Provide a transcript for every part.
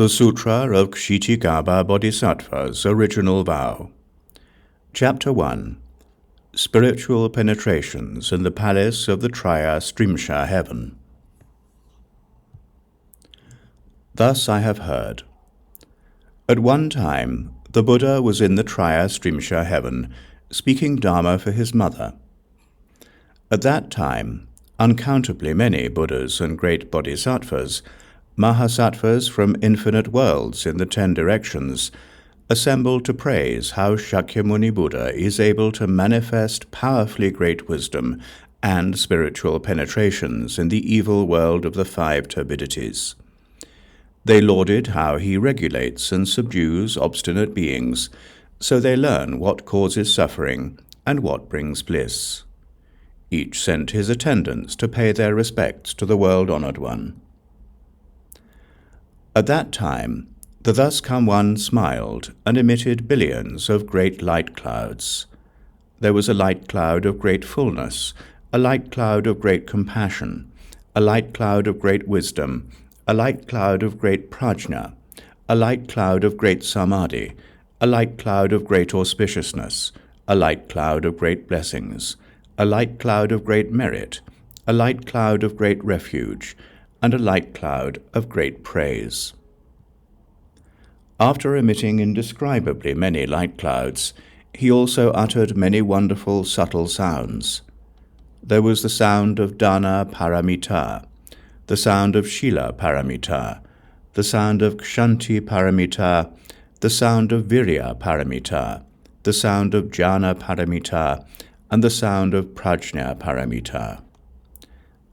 The Sutra of Ksitigarbha Bodhisattva's Original Vow. Chapter 1. Spiritual Penetrations in the Palace of the Trayastrimsha Heaven. Thus I have heard. At one time, the Buddha was in the Trayastrimsha Heaven, speaking Dharma for his mother. At that time, uncountably many Buddhas and great Bodhisattvas, Mahāsattvas from infinite worlds in the 10 directions, assembled to praise how Shakyamuni Buddha is able to manifest powerfully great wisdom and spiritual penetrations in the evil world of the 5 turbidities. They lauded how he regulates and subdues obstinate beings, so they learn what causes suffering and what brings bliss. Each sent his attendants to pay their respects to the world-honored one. At that time, the Thus Come One smiled and emitted billions of great light clouds. There was a light cloud of great fullness, a light cloud of great compassion, a light cloud of great wisdom, a light cloud of great prajna, a light cloud of great samadhi, a light cloud of great auspiciousness, a light cloud of great blessings, a light cloud of great merit, a light cloud of great refuge, and a light cloud of great praise. After emitting indescribably many light clouds, he also uttered many wonderful subtle sounds. There was the sound of Dana Paramita, the sound of Shila Paramita, the sound of Kshanti Paramita, the sound of Virya Paramita, the sound of Jnana Paramita, and the sound of Prajna Paramita.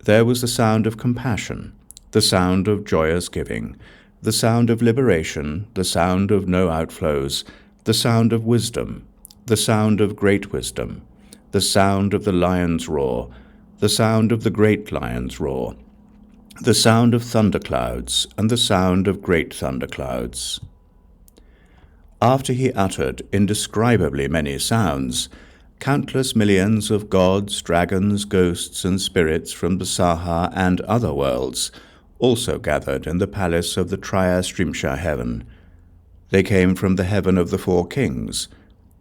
There was the sound of compassion, the sound of joyous giving, the sound of liberation, the sound of no outflows, the sound of wisdom, the sound of great wisdom, the sound of the lion's roar, the sound of the great lion's roar, the sound of thunderclouds, and the sound of great thunderclouds. After he uttered indescribably many sounds, countless millions of gods, dragons, ghosts, and spirits from the Saha and other worlds also gathered in the palace of the Trayastrimsha Heaven. They came from the heaven of the 4 kings,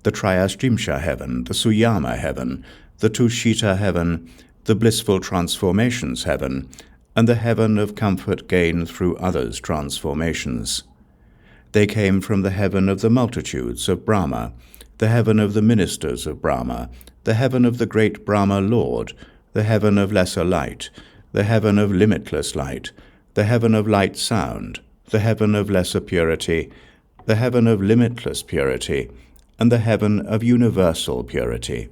the Trayastrimsha Heaven, the Suyama Heaven, the Tushita Heaven, the Blissful Transformations Heaven, and the heaven of comfort gained through others' transformations. They came from the heaven of the multitudes of Brahma, the heaven of the ministers of Brahma, the heaven of the great Brahma Lord, the heaven of lesser light, the heaven of limitless light, the heaven of light sound, the heaven of lesser purity, the heaven of limitless purity, and the heaven of universal purity.